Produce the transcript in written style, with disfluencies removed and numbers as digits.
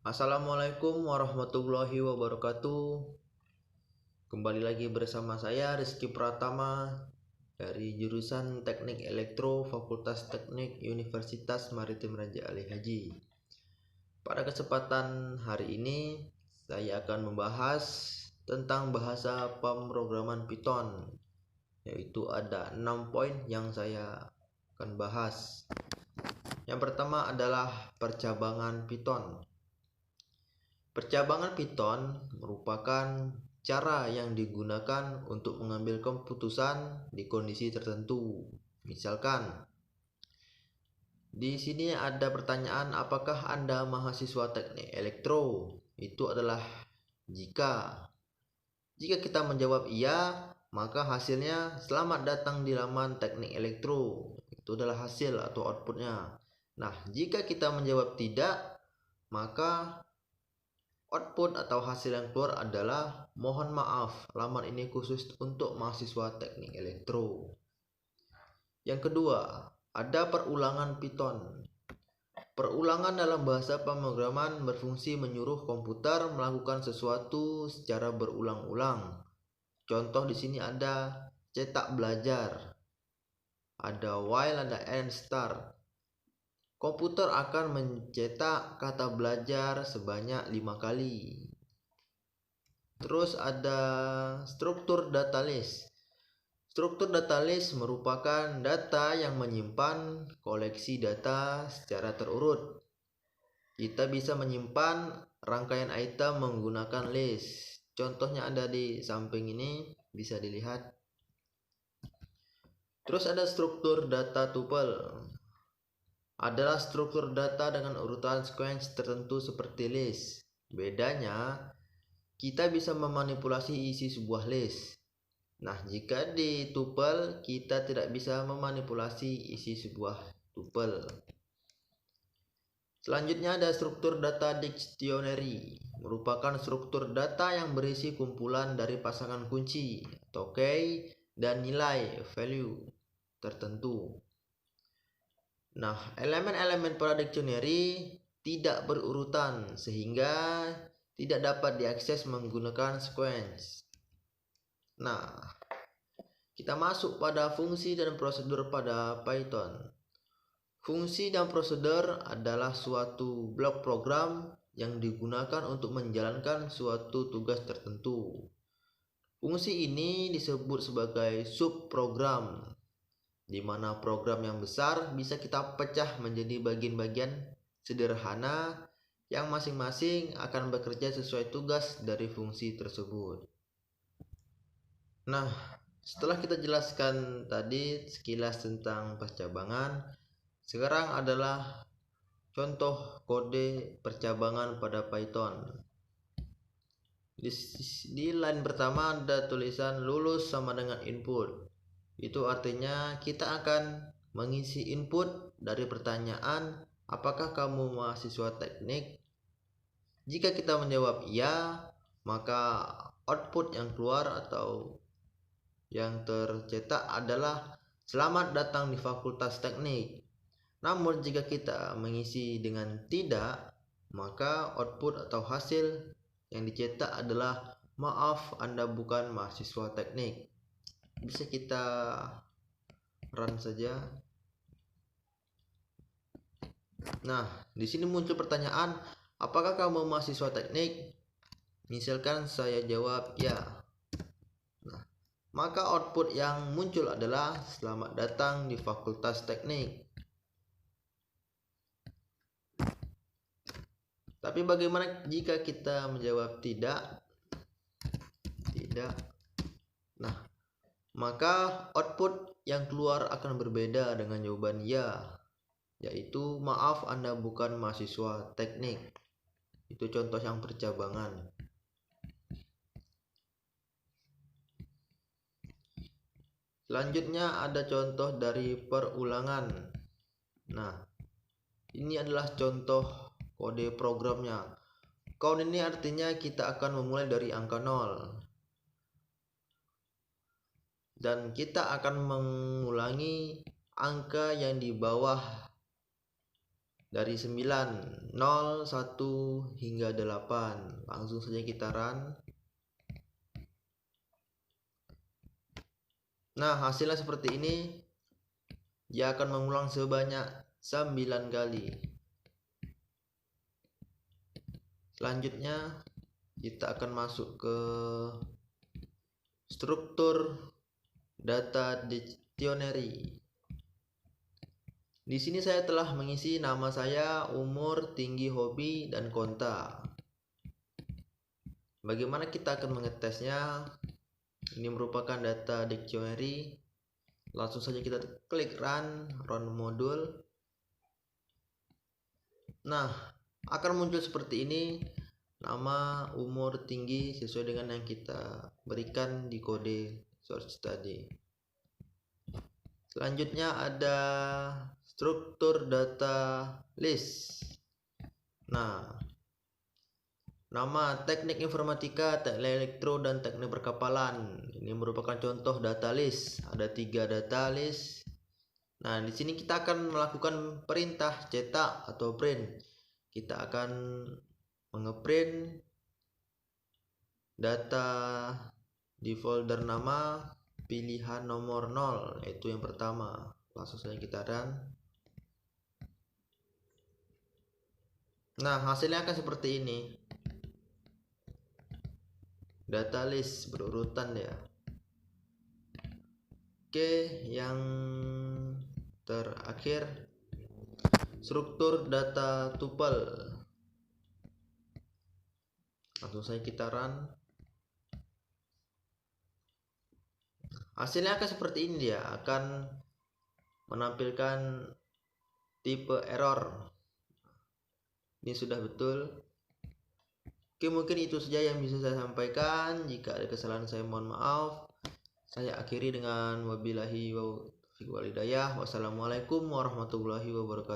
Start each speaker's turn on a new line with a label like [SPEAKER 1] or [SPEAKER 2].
[SPEAKER 1] Assalamualaikum warahmatullahi wabarakatuh. Kembali lagi bersama saya Rizky Pratama dari jurusan Teknik Elektro Fakultas Teknik Universitas Maritim Raja Ali Haji. Pada kesempatan hari ini saya akan membahas tentang bahasa pemrograman Python, yaitu ada 6 poin yang saya akan bahas. Yang pertama adalah percabangan Python. Percabangan Python merupakan cara yang digunakan untuk mengambil keputusan di kondisi tertentu. Misalkan, di sini ada pertanyaan, apakah Anda mahasiswa teknik elektro? Itu adalah jika. Jika kita menjawab iya, maka hasilnya selamat datang di laman teknik elektro. Itu adalah hasil atau outputnya. Nah, jika kita menjawab tidak, maka output atau hasil yang keluar adalah mohon maaf, laman ini khusus untuk mahasiswa teknik elektro. Yang kedua, ada perulangan Python. Perulangan dalam bahasa pemrograman berfungsi menyuruh komputer melakukan sesuatu secara berulang-ulang. Contoh di sini ada cetak belajar, ada while, ada and, start. Komputer akan mencetak kata belajar sebanyak 5 kali. Terus ada struktur data list. Struktur data list merupakan data yang menyimpan koleksi data secara terurut. Kita bisa menyimpan rangkaian item menggunakan list. Contohnya ada di samping ini, bisa dilihat. Terus ada struktur data tuple. Adalah struktur data dengan urutan sequence tertentu seperti list. Bedanya, kita bisa memanipulasi isi sebuah list. Nah, jika di tuple kita tidak bisa memanipulasi isi sebuah tuple. Selanjutnya ada struktur data dictionary, merupakan struktur data yang berisi kumpulan dari pasangan kunci atau key dan nilai value tertentu. Nah, elemen-elemen pada dictionary tidak berurutan sehingga tidak dapat diakses menggunakan sequence. Nah, kita masuk pada fungsi dan prosedur pada Python. Fungsi dan prosedur adalah suatu blok program yang digunakan untuk menjalankan suatu tugas tertentu. Fungsi ini disebut sebagai subprogram, di mana program yang besar bisa kita pecah menjadi bagian-bagian sederhana yang masing-masing akan bekerja sesuai tugas dari fungsi tersebut. Nah, setelah kita jelaskan tadi sekilas tentang percabangan, sekarang adalah contoh kode percabangan pada Python. Di line pertama ada tulisan lulus sama dengan input. Itu artinya kita akan mengisi input dari pertanyaan, apakah kamu mahasiswa teknik? Jika kita menjawab iya, maka output yang keluar atau yang tercetak adalah selamat datang di Fakultas Teknik. Namun jika kita mengisi dengan tidak, maka output atau hasil yang dicetak adalah maaf, Anda bukan mahasiswa teknik. Bisa kita run saja. Nah, di sini muncul pertanyaan, apakah kamu mahasiswa teknik? Misalkan saya jawab ya. Nah, maka output yang muncul adalah selamat datang di Fakultas Teknik. Tapi bagaimana jika kita menjawab tidak? Tidak. Nah, maka output yang keluar akan berbeda dengan jawaban ya, yaitu maaf, Anda bukan mahasiswa teknik. Itu contoh yang percabangan. Selanjutnya ada contoh dari perulangan. Nah, ini adalah contoh kode programnya. Count ini artinya kita akan memulai dari angka 0. Dan kita akan mengulangi angka yang di bawah dari 9, 0, 1 hingga 8. Langsung saja kita run. Nah, hasilnya seperti ini. Dia akan mengulang sebanyak 9 kali. Selanjutnya kita akan masuk ke struktur data dictionary. Di sini saya telah mengisi nama saya, umur, tinggi, hobi, dan kontak. Bagaimana kita akan mengetesnya? Ini merupakan data dictionary. Langsung saja kita klik run modul. Nah, akan muncul seperti ini. Nama, umur, tinggi sesuai dengan yang kita berikan di kode search tadi. Selanjutnya ada struktur data list. Nah, nama teknik informatika, teknik elektro, dan teknik perkapalan. Ini merupakan contoh data list. Ada 3 data list. Nah, di sini kita akan melakukan perintah cetak atau print. Kita akan mengeprint data di folder nama pilihan nomor 0, yaitu yang pertama. Langsung saja kita run. Nah, hasilnya akan seperti ini. Data list berurutan ya. Oke, yang terakhir struktur data tuple. Langsung saja kita run. Hasilnya akan seperti ini dia, akan menampilkan tipe error. Ini sudah betul. Oke, mungkin itu saja yang bisa saya sampaikan. Jika ada kesalahan saya mohon maaf. Saya akhiri dengan wabillahi taufiq wal hidayah. Wassalamualaikum warahmatullahi wabarakatuh.